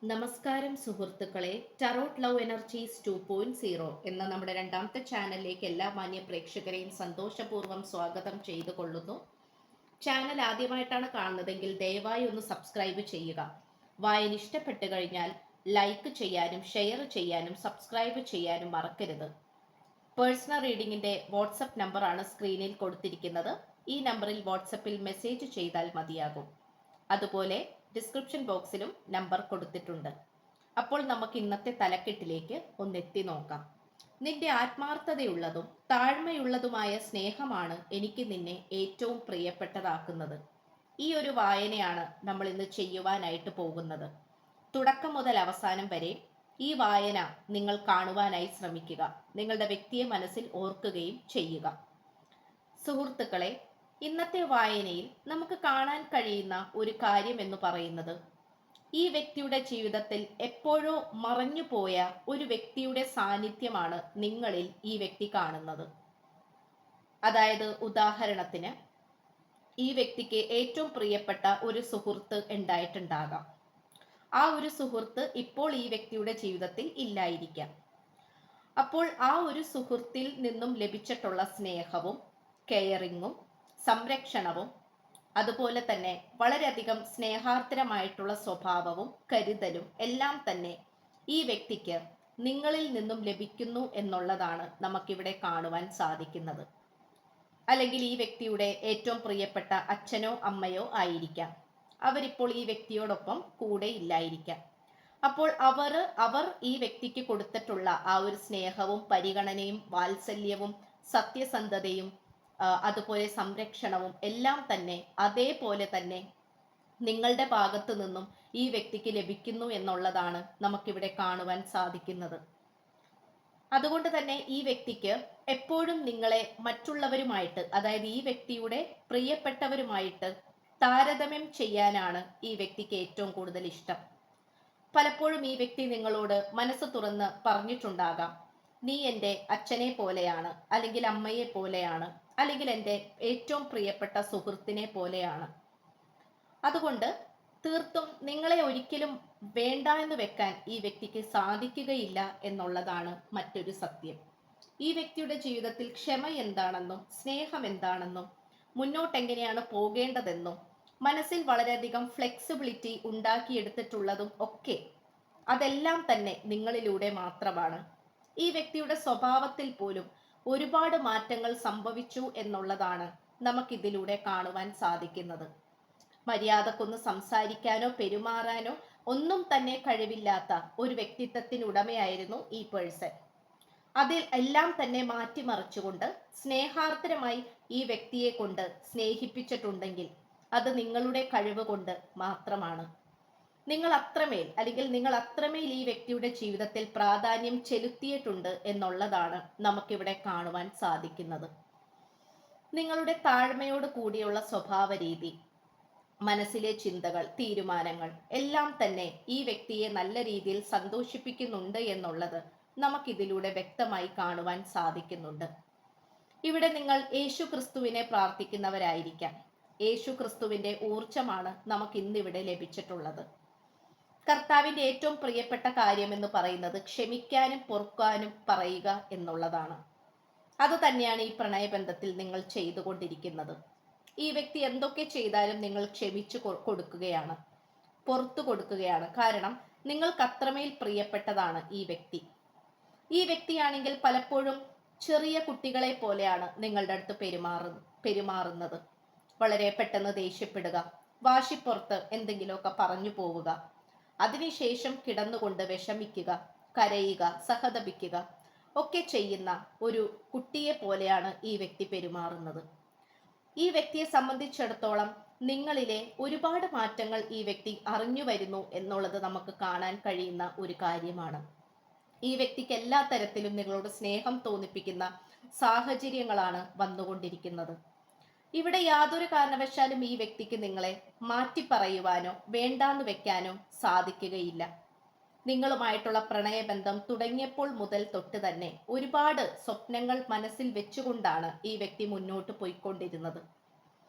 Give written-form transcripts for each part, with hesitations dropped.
നമസ്കാരം സുഹൃത്തുക്കളെ. Tarot love energies 2.0 എന്ന നമ്മുടെ രണ്ടാമത്തെ ചാനലിലേക്ക് എല്ലാ മാന്യ പ്രേക്ഷകരെയും സന്തോഷപൂർവ്വം സ്വാഗതം ചെയ്തു കൊള്ളുന്നു. ചാനൽ ആദ്യമായിട്ടാണ് കാണുന്നതെങ്കിൽ ദയവായി ഒന്ന് സബ്സ്ക്രൈബ് ചെയ്യുക. വായന ഇഷ്ടപ്പെട്ടു കഴിഞ്ഞാൽ ലൈക്ക് ചെയ്യാനും ഷെയർ ചെയ്യാനും സബ്സ്ക്രൈബ് ചെയ്യാനും മറക്കരുത്. പേഴ്സണൽ റീഡിങ്ങിന്റെ വാട്സപ്പ് നമ്പറാണ് സ്ക്രീനിൽ കൊടുത്തിരിക്കുന്നത്. ഈ നമ്പറിൽ വാട്സപ്പിൽ മെസ്സേജ് ചെയ്താൽ മതിയാകും. അതുപോലെ ഡിസ്ക്രിപ്ഷൻ ബോക്സിലും നമ്പർ കൊടുത്തിട്ടുണ്ട്. അപ്പോൾ നമുക്ക് ഇന്നത്തെ തലക്കെട്ടിലേക്ക് ഒന്നെത്തി നോക്കാം. നിന്റെ ആത്മാർത്ഥതയുള്ളതും താഴ്മയുള്ളതുമായ സ്നേഹമാണ് എനിക്ക് നിന്നെ ഏറ്റവും പ്രിയപ്പെട്ടതാക്കുന്നത്. ഈ ഒരു വായനയാണ് നമ്മൾ ഇന്ന് ചെയ്യുവാനായിട്ട് പോകുന്നത്. തുടക്കം മുതൽ അവസാനം വരെ ഈ വായന നിങ്ങൾ കാണുവാനായി ശ്രമിക്കുക. നിങ്ങളുടെ വ്യക്തിയെ മനസ്സിൽ ഓർക്കുകയും ചെയ്യുക. സുഹൃത്തുക്കളെ, ഇന്നത്തെ വായനയിൽ നമുക്ക് കാണാൻ കഴിയുന്ന ഒരു കാര്യം എന്ന് പറയുന്നത്, ഈ വ്യക്തിയുടെ ജീവിതത്തിൽ എപ്പോഴോ മറഞ്ഞുപോയ ഒരു വ്യക്തിയുടെ സാന്നിധ്യമാണ് നിങ്ങളിൽ ഈ വ്യക്തി കാണുന്നത്. അതായത് ഉദാഹരണത്തിന്, ഈ വ്യക്തിക്ക് ഏറ്റവും പ്രിയപ്പെട്ട ഒരു സുഹൃത്ത് ഉണ്ടായിട്ടുണ്ടാകാം. ആ ഒരു സുഹൃത്ത് ഇപ്പോൾ ഈ വ്യക്തിയുടെ ജീവിതത്തിൽ ഇല്ലായിരിക്കാം. അപ്പോൾ ആ ഒരു സുഹൃത്തിൽ നിന്നും ലഭിച്ചിട്ടുള്ള സ്നേഹവും കെയറിങ്ങും സംരക്ഷണവും അതുപോലെ തന്നെ വളരെയധികം സ്നേഹാർദ്രമായിട്ടുള്ള സ്വഭാവവും കരുതലും എല്ലാം തന്നെ ഈ വ്യക്തിക്ക് നിങ്ങളിൽ നിന്നും ലഭിക്കുന്നു എന്നുള്ളതാണ് നമുക്കിവിടെ കാണുവാൻ സാധിക്കുന്നത്. അല്ലെങ്കിൽ ഈ വ്യക്തിയുടെ ഏറ്റവും പ്രിയപ്പെട്ട അച്ഛനോ അമ്മയോ ആയിരിക്കാം. അവരിപ്പോൾ ഈ വ്യക്തിയോടൊപ്പം കൂടെ ഇല്ലായിരിക്കാം. അപ്പോൾ അവർ ഈ വ്യക്തിക്ക് കൊടുത്തിട്ടുള്ള ആ ഒരു സ്നേഹവും പരിഗണനയും വാത്സല്യവും സത്യസന്ധതയും അതുപോലെ സംരക്ഷണവും എല്ലാം തന്നെ അതേപോലെ തന്നെ നിങ്ങളുടെ ഭാഗത്തു നിന്നും ഈ വ്യക്തിക്ക് ലഭിക്കുന്നു എന്നുള്ളതാണ് നമുക്കിവിടെ കാണുവാൻ സാധിക്കുന്നത്. അതുകൊണ്ട് തന്നെ ഈ വ്യക്തിക്ക് എപ്പോഴും നിങ്ങളെ മറ്റുള്ളവരുമായിട്ട്, അതായത് ഈ വ്യക്തിയുടെ പ്രിയപ്പെട്ടവരുമായിട്ട് താരതമ്യം ചെയ്യാനാണ് ഈ വ്യക്തിക്ക് ഏറ്റവും കൂടുതൽ ഇഷ്ടം. പലപ്പോഴും ഈ വ്യക്തി നിങ്ങളോട് മനസ്സ് തുറന്ന് പറഞ്ഞിട്ടുണ്ടാകാം, നീ എൻ്റെ അച്ഛനെ പോലെയാണ്, അല്ലെങ്കിൽ അമ്മയെ പോലെയാണ്, അല്ലെങ്കിൽ എൻ്റെ ഏറ്റവും പ്രിയപ്പെട്ട സുഹൃത്തിനെ പോലെയാണ്. അതുകൊണ്ട് തീർത്തും നിങ്ങളെ ഒരിക്കലും വേണ്ട എന്ന് വെക്കാൻ ഈ വ്യക്തിക്ക് സാധിക്കുകയില്ല എന്നുള്ളതാണ് മറ്റൊരു സത്യം. ഈ വ്യക്തിയുടെ ജീവിതത്തിൽ ക്ഷമ എന്താണെന്നും സ്നേഹം എന്താണെന്നും മുന്നോട്ട് എങ്ങനെയാണ് പോകേണ്ടതെന്നും മനസ്സിൽ വളരെയധികം ഫ്ലെക്സിബിലിറ്റി ഉണ്ടാക്കിയെടുത്തിട്ടുള്ളതും ഒക്കെ അതെല്ലാം തന്നെ നിങ്ങളിലൂടെ മാത്രമാണ്. ഈ വ്യക്തിയുടെ സ്വഭാവത്തിൽ പോലും ഒരുപാട് മാറ്റങ്ങൾ സംഭവിച്ചു എന്നുള്ളതാണ് നമുക്കിതിലൂടെ കാണുവാൻ സാധിക്കുന്നത്. മര്യാദക്കൊന്ന് സംസാരിക്കാനോ പെരുമാറാനോ ഒന്നും തന്നെ കഴിവില്ലാത്ത ഒരു വ്യക്തിത്വത്തിനുടമയായിരുന്നു ഈ പേഴ്സൺ. അതിൽ എല്ലാം തന്നെ മാറ്റിമറിച്ചുകൊണ്ട് സ്നേഹാർദ്രമായി ഈ വ്യക്തിയെ കൊണ്ട് സ്നേഹിപ്പിച്ചിട്ടുണ്ടെങ്കിൽ അത് നിങ്ങളുടെ കഴിവ് കൊണ്ട് മാത്രമാണ്. നിങ്ങൾ അത്രമേൽ ഈ വ്യക്തിയുടെ ജീവിതത്തിൽ പ്രാധാന്യം ചെലുത്തിയിട്ടുണ്ട് എന്നുള്ളതാണ് നമുക്കിവിടെ കാണുവാൻ സാധിക്കുന്നത്. നിങ്ങളുടെ താഴ്മയോട് കൂടിയുള്ള സ്വഭാവ രീതി, മനസ്സിലെ ചിന്തകൾ, തീരുമാനങ്ങൾ എല്ലാം തന്നെ ഈ വ്യക്തിയെ നല്ല രീതിയിൽ സന്തോഷിപ്പിക്കുന്നുണ്ട് എന്നുള്ളത് നമുക്കിതിലൂടെ വ്യക്തമായി കാണുവാൻ സാധിക്കുന്നുണ്ട്. ഇവിടെ നിങ്ങൾ യേശു ക്രിസ്തുവിനെ പ്രാർത്ഥിക്കുന്നവരായിരിക്കാം. യേശു ക്രിസ്തുവിന്റെ ഊർജമാണ് നമുക്ക് ഇന്നിവിടെ ലഭിച്ചിട്ടുള്ളത്. കർത്താവിന്റെ ഏറ്റവും പ്രിയപ്പെട്ട കാര്യം എന്ന് പറയുന്നത് ക്ഷമിക്കാനും പൊറുക്കാനും പറയുക എന്നുള്ളതാണ്. അത് തന്നെയാണ് ഈ പ്രണയബന്ധത്തിൽ നിങ്ങൾ ചെയ്തുകൊണ്ടിരിക്കുന്നത്. ഈ വ്യക്തി എന്തൊക്കെ ചെയ്താലും നിങ്ങൾ ക്ഷമിച്ചു കൊടുക്കുകയാണ്, പുറത്തു കൊടുക്കുകയാണ്. കാരണം നിങ്ങൾക്ക് അത്രമേൽ പ്രിയപ്പെട്ടതാണ് ഈ വ്യക്തി. ഈ വ്യക്തിയാണെങ്കിൽ പലപ്പോഴും ചെറിയ കുട്ടികളെ പോലെയാണ് നിങ്ങളുടെ അടുത്ത് പെരുമാറുന്നത്. വളരെ പെട്ടെന്ന് ദേഷ്യപ്പെടുക, വാശിപ്പുറത്ത് എന്തെങ്കിലുമൊക്കെ പറഞ്ഞു പോവുക, അതിനുശേഷം കിടന്നുകൊണ്ട് വിഷമിക്കുക, കരയുക, സഹതപിക്കുക ഒക്കെ ചെയ്യുന്ന ഒരു കുട്ടിയെ പോലെയാണ് ഈ വ്യക്തി പെരുമാറുന്നത്. ഈ വ്യക്തിയെ സംബന്ധിച്ചിടത്തോളം നിങ്ങളിലെ ഒരുപാട് മാറ്റങ്ങൾ ഈ വ്യക്തി അറിഞ്ഞു വരുന്നു എന്നുള്ളത് നമുക്ക് കാണാൻ കഴിയുന്ന ഒരു കാര്യമാണ്. ഈ വ്യക്തിക്ക് എല്ലാ തരത്തിലും നിങ്ങളോട് സ്നേഹം തോന്നിപ്പിക്കുന്ന സാഹചര്യങ്ങളാണ് വന്നുകൊണ്ടിരിക്കുന്നത്. ഇവിടെ യാതൊരു കാരണവശാലും ഈ വ്യക്തിക്ക് നിങ്ങളെ മാറ്റി പറയുവാനോ വേണ്ടാന്ന് വെക്കാനോ സാധിക്കുകയില്ല. നിങ്ങളുമായിട്ടുള്ള പ്രണയബന്ധം തുടങ്ങിയപ്പോൾ മുതൽ തൊട്ട് തന്നെ ഒരുപാട് സ്വപ്നങ്ങൾ മനസ്സിൽ വെച്ചുകൊണ്ടാണ് ഈ വ്യക്തി മുന്നോട്ട് പോയിക്കൊണ്ടിരുന്നത്.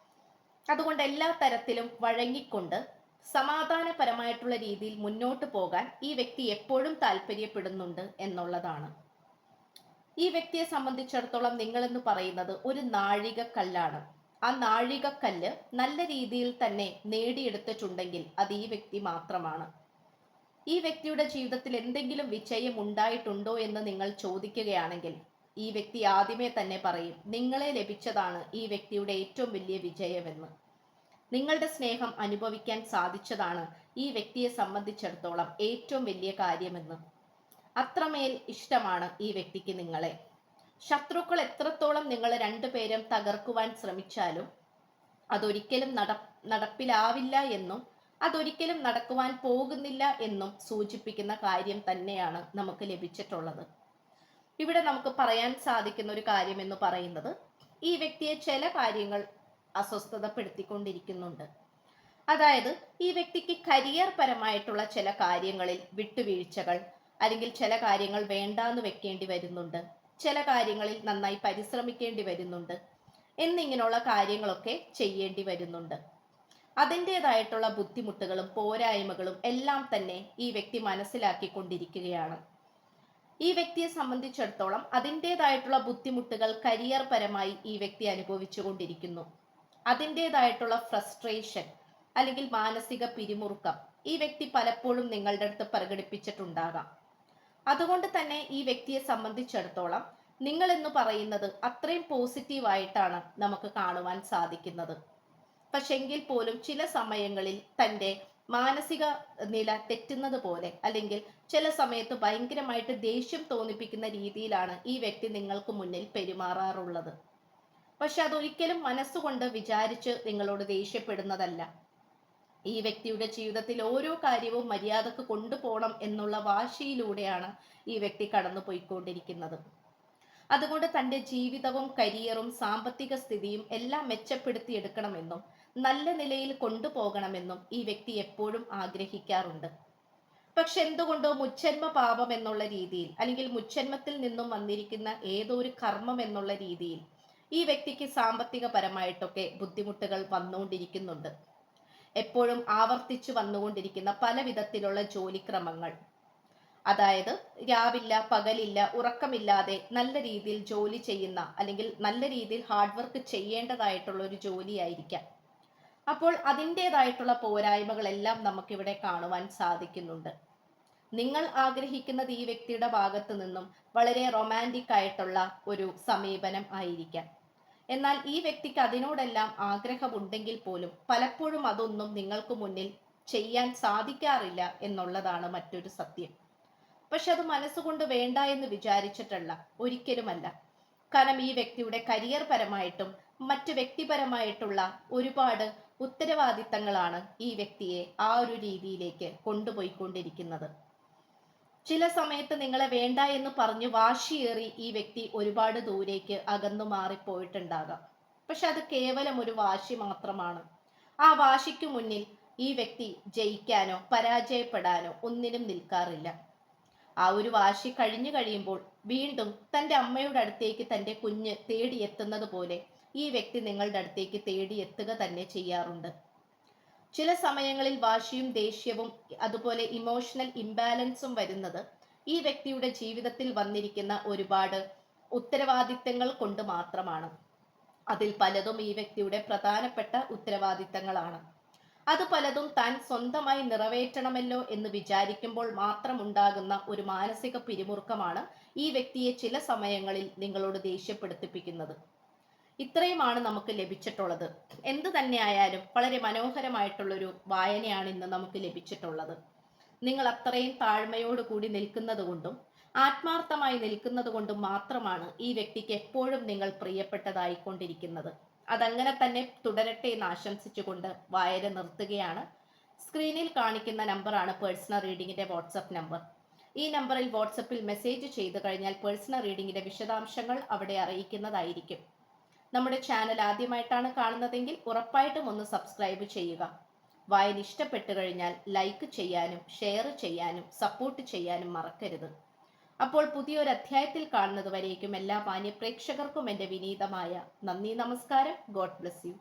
അതുകൊണ്ട് എല്ലാ തരത്തിലും വഴങ്ങിക്കൊണ്ട് സമാധാനപരമായിട്ടുള്ള രീതിയിൽ മുന്നോട്ട് പോകാൻ ഈ വ്യക്തി എപ്പോഴും താല്പര്യപ്പെടുന്നുണ്ട് എന്നുള്ളതാണ്. ഈ വ്യക്തിയെ സംബന്ധിച്ചിടത്തോളം നിങ്ങളെന്ന് പറയുന്നത് ഒരു നാഴികക്കല്ലാണ്. ആ നാഴികക്കല്ല് നല്ല രീതിയിൽ തന്നെ നേടിയെടുത്തിട്ടുണ്ടെങ്കിൽ അത് ഈ വ്യക്തി മാത്രമാണ്. ഈ വ്യക്തിയുടെ ജീവിതത്തിൽ എന്തെങ്കിലും വിജയം ഉണ്ടായിട്ടുണ്ടോ എന്ന് നിങ്ങൾ ചോദിക്കുകയാണെങ്കിൽ ഈ വ്യക്തി ആദ്യമേ തന്നെ പറയും നിങ്ങളെ ലഭിച്ചതാണ് ഈ വ്യക്തിയുടെ ഏറ്റവും വലിയ വിജയമെന്ന്. നിങ്ങളുടെ സ്നേഹം അനുഭവിക്കാൻ സാധിച്ചതാണ് ഈ വ്യക്തിയെ സംബന്ധിച്ചിടത്തോളം ഏറ്റവും വലിയ കാര്യമെന്ന്. അത്രമേൽ ഇഷ്ടമാണ് ഈ വ്യക്തിക്ക് നിങ്ങളെ. ശത്രുക്കൾ എത്രത്തോളം നിങ്ങൾ രണ്ടുപേരും തകർക്കുവാൻ ശ്രമിച്ചാലും അതൊരിക്കലും നടപ്പിലാവില്ല എന്നും അതൊരിക്കലും നടക്കുവാൻ പോകുന്നില്ല എന്നും സൂചിപ്പിക്കുന്ന കാര്യം തന്നെയാണ് നമുക്ക് ലഭിച്ചിട്ടുള്ളത്. ഇവിടെ നമുക്ക് പറയാൻ സാധിക്കുന്ന ഒരു കാര്യം എന്ന് പറയുന്നത് ഈ വ്യക്തിയെ ചില കാര്യങ്ങൾ അസ്വസ്ഥതപ്പെടുത്തിക്കൊണ്ടിരിക്കുന്നുണ്ട്. അതായത് ഈ വ്യക്തിക്ക് കരിയർ പരമായിട്ടുള്ള ചില കാര്യങ്ങളിൽ വിട്ടുവീഴ്ചകൾ അല്ലെങ്കിൽ ചില കാര്യങ്ങൾ വേണ്ടാന്ന് വെക്കേണ്ടി വരുന്നുണ്ട്, ചില കാര്യങ്ങളിൽ നന്നായി പരിശ്രമിക്കേണ്ടി വരുന്നുണ്ട് എന്നിങ്ങനെയുള്ള കാര്യങ്ങളൊക്കെ ചെയ്യേണ്ടി വരുന്നുണ്ട്. അതിൻ്റെതായിട്ടുള്ള ബുദ്ധിമുട്ടുകളും പോരായ്മകളും എല്ലാം തന്നെ ഈ വ്യക്തി മനസ്സിലാക്കിക്കൊണ്ടിരിക്കുകയാണ്. ഈ വ്യക്തിയെ സംബന്ധിച്ചിടത്തോളം അതിൻ്റെതായിട്ടുള്ള ബുദ്ധിമുട്ടുകൾ കരിയർ പരമായി ഈ വ്യക്തി അനുഭവിച്ചു കൊണ്ടിരിക്കുന്നു. അതിൻ്റെതായിട്ടുള്ള ഫ്രസ്ട്രേഷൻ അല്ലെങ്കിൽ മാനസിക പിരിമുറുക്കം ഈ വ്യക്തി പലപ്പോഴും നിങ്ങളുടെ അടുത്ത് പ്രകടിപ്പിച്ചിട്ടുണ്ടാകാം. അതുകൊണ്ട് തന്നെ ഈ വ്യക്തിയെ സംബന്ധിച്ചിടത്തോളം നിങ്ങൾ എന്ന് പറയുന്നത് അത്രയും പോസിറ്റീവായിട്ടാണ് നമുക്ക് കാണുവാൻ സാധിക്കുന്നത്. പക്ഷെങ്കിൽ പോലും ചില സമയങ്ങളിൽ തൻ്റെ മാനസിക നില തെറ്റുന്നത് പോലെ അല്ലെങ്കിൽ ചില സമയത്ത് ഭയങ്കരമായിട്ട് ദേഷ്യം തോന്നിപ്പിക്കുന്ന രീതിയിലാണ് ഈ വ്യക്തി നിങ്ങൾക്ക് മുന്നിൽ പെരുമാറാറുള്ളത്. പക്ഷെ അതൊരിക്കലും മനസ്സുകൊണ്ട് വിചാരിച്ച് നിങ്ങളോട് ദേഷ്യപ്പെടുന്നതല്ല. ഈ വ്യക്തിയുടെ ജീവിതത്തിൽ ഓരോ കാര്യവും മര്യാദക്ക് കൊണ്ടുപോകണം എന്നുള്ള വാശിയിലൂടെയാണ് ഈ വ്യക്തി കടന്നു പോയിക്കൊണ്ടിരിക്കുന്നത്. അതുകൊണ്ട് തൻ്റെ ജീവിതവും കരിയറും സാമ്പത്തിക സ്ഥിതിയും എല്ലാം മെച്ചപ്പെടുത്തിയെടുക്കണമെന്നും നല്ല നിലയിൽ കൊണ്ടുപോകണമെന്നും ഈ വ്യക്തി എപ്പോഴും ആഗ്രഹിക്കാറുണ്ട്. പക്ഷെ എന്തുകൊണ്ടോ മുജ്ജന്മ പാപം എന്നുള്ള രീതിയിൽ അല്ലെങ്കിൽ മുജ്ജന്മത്തിൽ നിന്നും വന്നിരിക്കുന്ന ഏതോ ഒരു കർമ്മം എന്നുള്ള രീതിയിൽ ഈ വ്യക്തിക്ക് സാമ്പത്തിക പരമായിട്ടൊക്കെ ബുദ്ധിമുട്ടുകൾ വന്നുകൊണ്ടിരിക്കുന്നുണ്ട്. എപ്പോഴും ആവർത്തിച്ചു വന്നുകൊണ്ടിരിക്കുന്ന പല വിധത്തിലുള്ള ജോലിക്രമങ്ങൾ, അതായത് രാവില്ല പകലില്ല ഉറക്കമില്ലാതെ നല്ല രീതിയിൽ ജോലി ചെയ്യുന്ന അല്ലെങ്കിൽ നല്ല രീതിയിൽ ഹാർഡ് വർക്ക് ചെയ്യേണ്ടതായിട്ടുള്ള ഒരു ജോലിയായിരിക്കാം. അപ്പോൾ അതിൻ്റെതായിട്ടുള്ള പോരായ്മകളെല്ലാം നമുക്കിവിടെ കാണുവാൻ സാധിക്കുന്നുണ്ട്. നിങ്ങൾ ആഗ്രഹിക്കുന്നത് ഈ വ്യക്തിയുടെ ഭാഗത്ത് നിന്നും വളരെ റൊമാൻറ്റിക് ആയിട്ടുള്ള ഒരു സമീപനം ആയിരിക്കാം. എന്നാൽ ഈ വ്യക്തിക്ക് അതിനോടെല്ലാം ആഗ്രഹമുണ്ടെങ്കിൽ പോലും പലപ്പോഴും അതൊന്നും നിങ്ങൾക്ക് മുന്നിൽ ചെയ്യാൻ സാധിക്കാറില്ല എന്നുള്ളതാണ് മറ്റൊരു സത്യം. പക്ഷെ അത് മനസ്സുകൊണ്ട് വേണ്ട എന്ന് വിചാരിച്ചിട്ടല്ല, ഒരിക്കലുമല്ല. കാരണം ഈ വ്യക്തിയുടെ കരിയർ പരമായിട്ടും മറ്റു വ്യക്തിപരമായിട്ടുള്ള ഒരുപാട് ഉത്തരവാദിത്തങ്ങളാണ് ഈ വ്യക്തിയെ ആ ഒരു രീതിയിലേക്ക് കൊണ്ടുപോയിക്കൊണ്ടിരിക്കുന്നത്. ചില സമയത്ത് നിങ്ങളെ വേണ്ട എന്ന് പറഞ്ഞു വാശിയേറി ഈ വ്യക്തി ഒരുപാട് ദൂരേക്ക് അകന്നു മാറിപ്പോയിട്ടുണ്ടാകാം. പക്ഷെ അത് കേവലം ഒരു വാശി മാത്രമാണ്. ആ വാശിക്ക് മുന്നിൽ ഈ വ്യക്തി ജയിക്കാനോ പരാജയപ്പെടാനോ ഒന്നിനും നിൽക്കാറില്ല. ആ ഒരു വാശി കഴിഞ്ഞു കഴിയുമ്പോൾ വീണ്ടും തൻ്റെ അമ്മയുടെ അടുത്തേക്ക് തൻ്റെ കുഞ്ഞ് തേടിയെത്തുന്നത് പോലെ ഈ വ്യക്തി നിങ്ങളുടെ അടുത്തേക്ക് തേടിയെത്തുക തന്നെ ചെയ്യാറുണ്ട്. ചില സമയങ്ങളിൽ വാശിയും ദേഷ്യവും അതുപോലെ ഇമോഷണൽ ഇംബാലൻസും വരുന്നത് ഈ വ്യക്തിയുടെ ജീവിതത്തിൽ വന്നിരിക്കുന്ന ഒരുപാട് ഉത്തരവാദിത്തങ്ങൾ കൊണ്ട് മാത്രമാണ്. അതിൽ പലതും ഈ വ്യക്തിയുടെ പ്രധാനപ്പെട്ട ഉത്തരവാദിത്തങ്ങളാണ്. അത് പലതും താൻ സ്വന്തമായി നിറവേറ്റണമല്ലോ എന്ന് വിചാരിക്കുമ്പോൾ മാത്രം ഉണ്ടാകുന്ന ഒരു മാനസിക പിരിമുറുക്കമാണ് ഈ വ്യക്തിയെ ചില സമയങ്ങളിൽ നിങ്ങളോട് ദേഷ്യപ്പെടുത്തിപ്പിക്കുന്നത്. ഇത്രയുമാണ് നമുക്ക് ലഭിച്ചിട്ടുള്ളത്. എന്തു തന്നെയായാലും വളരെ മനോഹരമായിട്ടുള്ളൊരു വായനയാണ് ഇന്ന് നമുക്ക് ലഭിച്ചിട്ടുള്ളത്. നിങ്ങൾ അത്രയും താഴ്മയോടുകൂടി നിൽക്കുന്നത് കൊണ്ടും ആത്മാർത്ഥമായി നിൽക്കുന്നത് കൊണ്ടും മാത്രമാണ് ഈ വ്യക്തിക്ക് എപ്പോഴും നിങ്ങൾ പ്രിയപ്പെട്ടതായിക്കൊണ്ടിരിക്കുന്നത്. അതങ്ങനെ തന്നെ തുടരട്ടെ എന്ന് ആശംസിച്ചുകൊണ്ട് വായന നിർത്തുകയാണ്. സ്ക്രീനിൽ കാണിക്കുന്ന നമ്പറാണ് പേഴ്സണൽ റീഡിങ്ങിന്റെ വാട്സപ്പ് നമ്പർ. ഈ നമ്പറിൽ വാട്സപ്പിൽ മെസ്സേജ് ചെയ്തു കഴിഞ്ഞാൽ പേഴ്സണൽ റീഡിങ്ങിന്റെ വിശദാംശങ്ങൾ അവിടെ അറിയിക്കുന്നതായിരിക്കും. നമ്മുടെ ചാനൽ ആദ്യമായിട്ടാണ് കാണുന്നതെങ്കിൽ ഉറപ്പായിട്ടും ഒന്ന് സബ്സ്ക്രൈബ് ചെയ്യുക. വായന ഇഷ്ടപ്പെട്ടു കഴിഞ്ഞാൽ ലൈക്ക് ചെയ്യാനും ഷെയർ ചെയ്യാനും സപ്പോർട്ട് ചെയ്യാനും മറക്കരുത്. അപ്പോൾ പുതിയൊരു അധ്യായത്തിൽ കാണുന്നത് വരേക്കും എല്ലാ മാന്യ പ്രേക്ഷകർക്കും എൻ്റെ വിനീതമായ നന്ദി, നമസ്കാരം. God bless you.